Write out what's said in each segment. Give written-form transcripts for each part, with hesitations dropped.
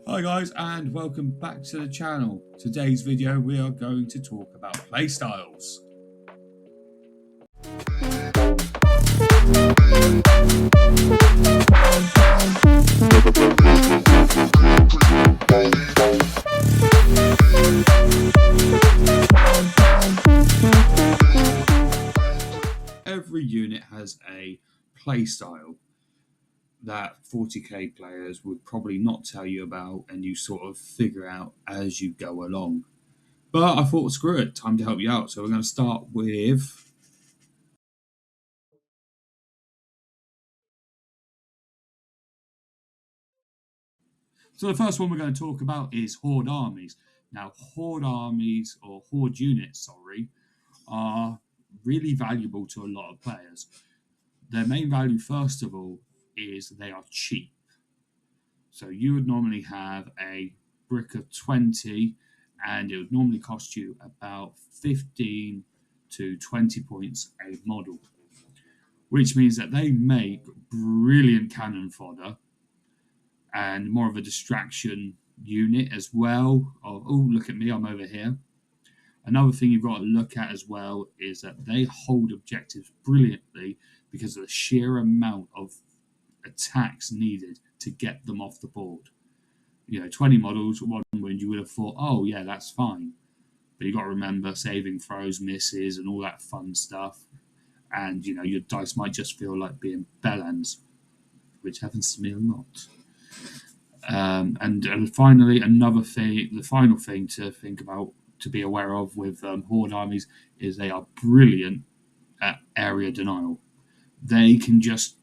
Hi guys, and welcome back to the channel. Today's video we are going to talk about playstyles. Every unit has a playstyle that 40k players would probably not tell you about, and you sort of figure out as you go along. But I thought, screw it, time to help you out. So we're going to start with the first one we're going to talk about is Horde armies. Now, Horde armies, or Horde units, sorry, are really valuable to a lot of players. Their main value, first of all, is they are cheap. So you would normally have a brick of 20, and it would normally cost you about 15 to 20 points a model, which means that they make brilliant cannon fodder and more of a distraction unit as well. Oh, look at me, I'm over here. Another thing you've got to look at as well is that they hold objectives brilliantly because of the sheer amount of attacks needed to get them off the board. 20 models, one wound, you would have thought, oh yeah, that's fine. But you've got to remember saving throws, misses, and all that fun stuff. And, your dice might just feel like being bellends, which happens to me a lot. And finally, the final thing to think about, to be aware of with Horde armies, is they are brilliant at area denial. They can just,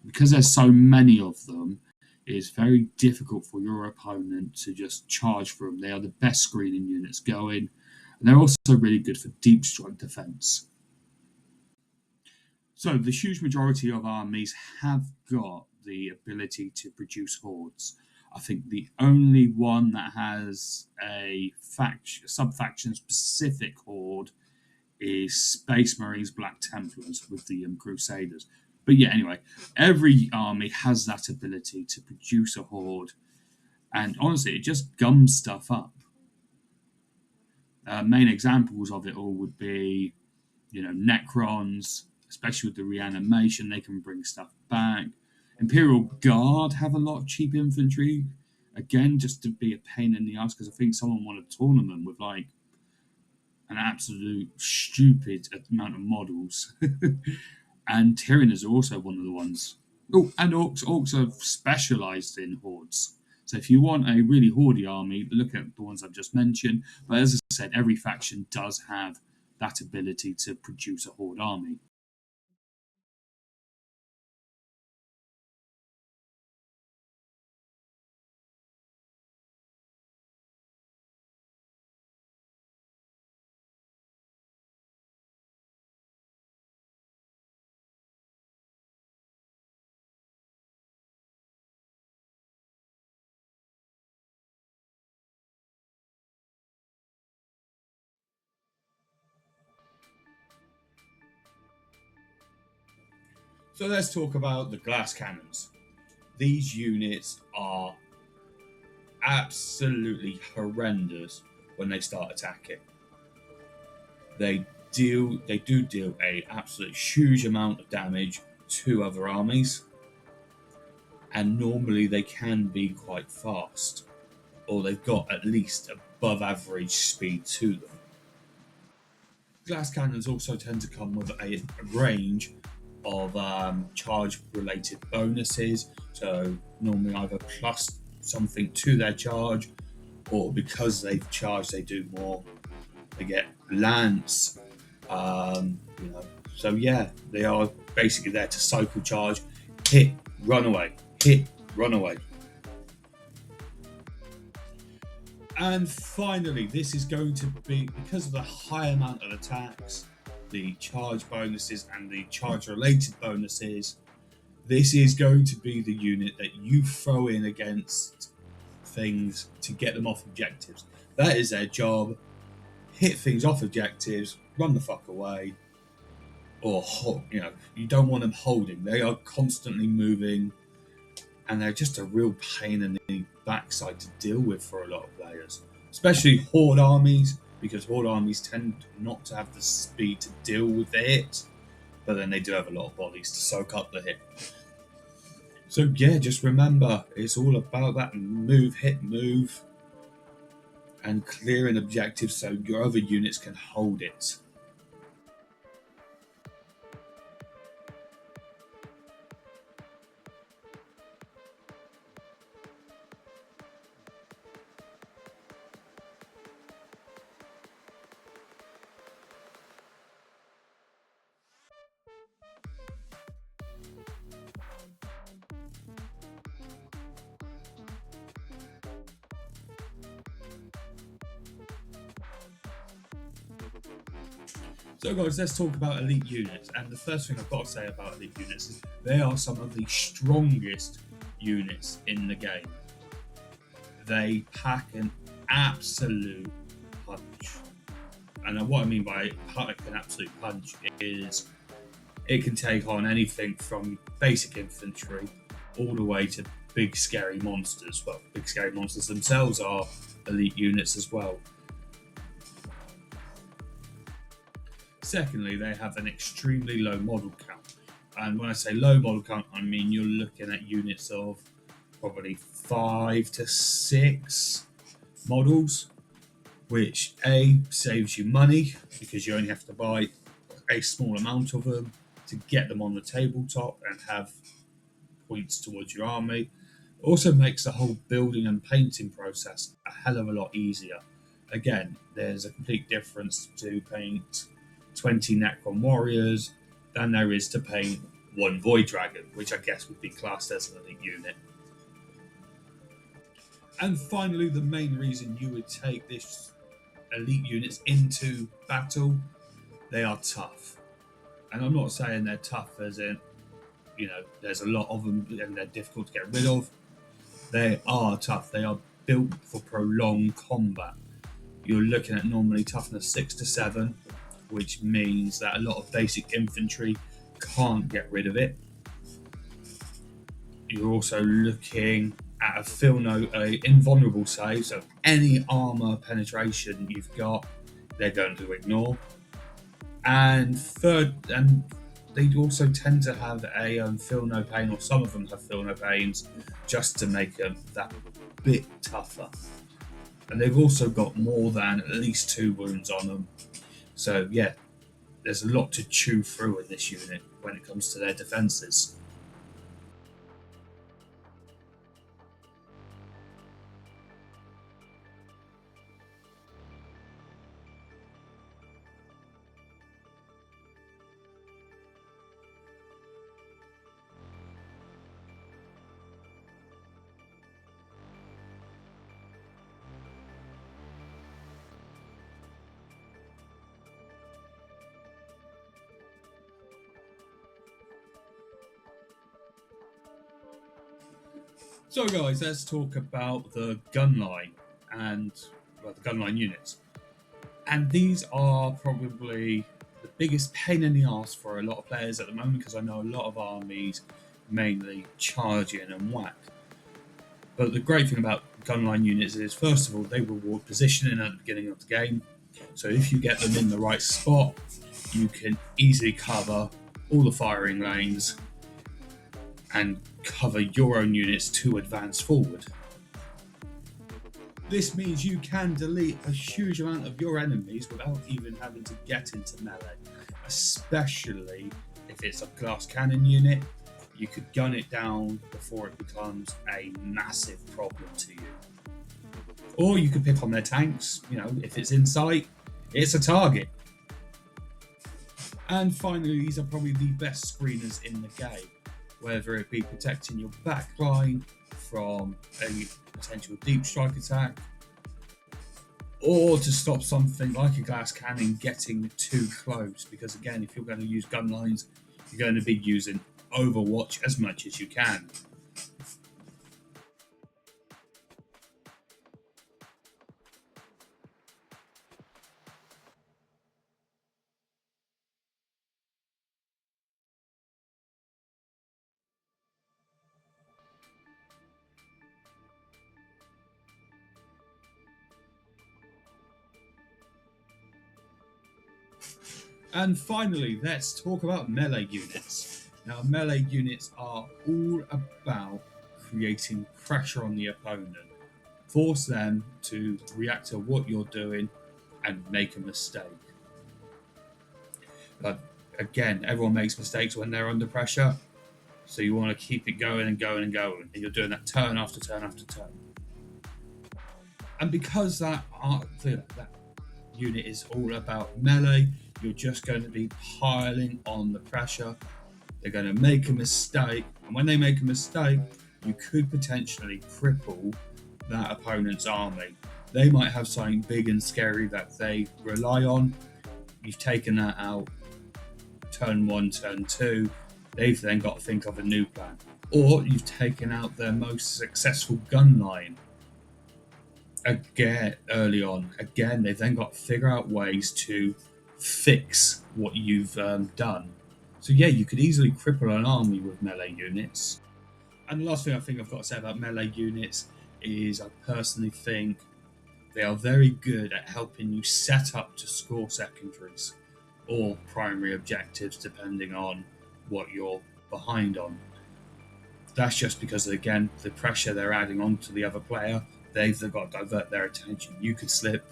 because there's so many of them, it's very difficult for your opponent to just charge through them. They are the best screening units going, and they're also really good for deep strike defense. So the huge majority of armies have got the ability to produce hordes. I think the only one that has a sub-faction specific horde is Space Marines Black Templars with the Crusaders. But yeah, anyway, every army has that ability to produce a horde, and honestly, it just gums stuff up. Main examples of it all would be, Necrons, especially with the reanimation, they can bring stuff back. Imperial Guard have a lot of cheap infantry, again, just to be a pain in the ass, because I think someone won a tournament with like an absolute stupid amount of models. And Tyranners are also one of the ones. Oh, and Orcs. Orcs are specialised in hordes. So if you want a really hordy army, look at the ones I've just mentioned. But as I said, every faction does have that ability to produce a horde army. So let's talk about the glass cannons. These units are absolutely horrendous when they start attacking. They do deal a absolute huge amount of damage to other armies, and normally they can be quite fast, or they've got at least above average speed to them. Glass cannons also tend to come with a range of charge related bonuses, so normally either plus something to their charge, or because they've charged they do more. They get lance, so yeah, they are basically there to cycle charge, hit, run away, hit, run away. And finally, this is going to be, because of the high amount of attacks, the charge bonuses and the charge related bonuses, this is going to be the unit that you throw in against things to get them off objectives. That is their job. Hit things off objectives, run the fuck away, or you don't want them holding. They are constantly moving, and they're just a real pain in the backside to deal with for a lot of players, especially horde armies, because horde armies tend not to have the speed to deal with the hit, but then they do have a lot of bodies to soak up the hit. So yeah, just remember, it's all about that move, hit, move, and clearing objectives so your other units can hold it. So guys, let's talk about elite units. And the first thing I've got to say about elite units is they are some of the strongest units in the game. They pack an absolute punch. And what I mean by pack an absolute punch is it can take on anything from basic infantry all the way to big scary monsters. Well, big scary monsters themselves are elite units as well. Secondly, they have an extremely low model count. And when I say low model count, I mean you're looking at units of probably 5 to 6 models, which A, saves you money because you only have to buy a small amount of them to get them on the tabletop and have points towards your army. It also makes the whole building and painting process a hell of a lot easier. Again, there's a complete difference to paint 20 Necron warriors than there is to paint one Void Dragon, which I guess would be classed as an elite unit. And finally, the main reason you would take this elite units into battle, they are tough. And I'm not saying they're tough as in, there's a lot of them and they're difficult to get rid of. They are tough. They are built for prolonged combat. You're looking at normally toughness 6 to 7, which means that a lot of basic infantry can't get rid of it. You're also looking at a invulnerable save, so any armor penetration you've got, they're going to ignore. And they also tend to have a feel no pain, or some of them have feel no pains, just to make them that bit tougher. And they've also got more than at least 2 wounds on them. So yeah, there's a lot to chew through in this unit when it comes to their defenses. So guys, let's talk about the gun line and the gun line units. And these are probably the biggest pain in the arse for a lot of players at the moment, because I know a lot of armies mainly charge in and whack. But the great thing about gunline units is, first of all, they reward positioning at the beginning of the game. So if you get them in the right spot, you can easily cover all the firing lanes and cover your own units to advance forward. This means you can delete a huge amount of your enemies without even having to get into melee, especially if it's a glass cannon unit. You could gun it down before it becomes a massive problem to you. Or you could pick on their tanks, if it's in sight, it's a target. And finally, these are probably the best screeners in the game, whether it be protecting your backline from a potential deep strike attack, or to stop something like a glass cannon getting too close. Because again, if you're going to use gun lines, you're going to be using Overwatch as much as you can. And finally, let's talk about melee units. Now, melee units are all about creating pressure on the opponent, force them to react to what you're doing and make a mistake. But again, everyone makes mistakes when they're under pressure, so you want to keep it going and going and going, and you're doing that turn after turn after turn. And because that unit is all about melee, you're just going to be piling on the pressure. They're going to make a mistake, and when they make a mistake, you could potentially cripple that opponent's army. They might have something big and scary that they rely on. You've taken that out. Turn 1, turn 2, they've then got to think of a new plan. Or you've taken out their most successful gun line. Again, early on, again, they've then got to figure out ways to fix what you've done. So yeah, you could easily cripple an army with melee units. And the last thing I think I've got to say about melee units is I personally think they are very good at helping you set up to score secondaries or primary objectives, depending on what you're behind on. That's just because, again, the pressure they're adding on to the other player, they've got to divert their attention. You could slip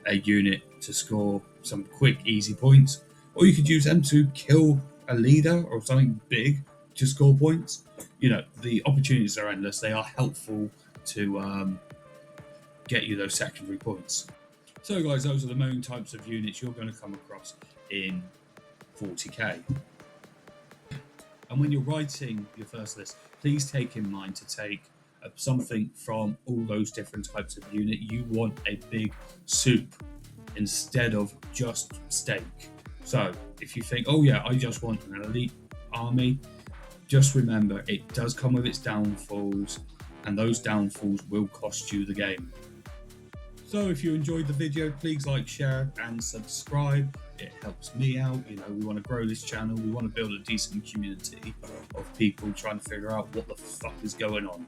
a unit to score some quick, easy points, or you could use them to kill a leader or something big to score points. You know, the opportunities are endless. They are helpful to get you those secondary points. So guys, those are the main types of units you're going to come across in 40k. And when you're writing your first list, please take in mind to take something from all those different types of unit. You want a big soup instead of just steak. So if you think, oh yeah, I just want an elite army, just remember it does come with its downfalls, and those downfalls will cost you the game. So if you enjoyed the video, please like, share and subscribe. It helps me out. You know, we want to grow this channel. We want to build a decent community of people trying to figure out what the fuck is going on.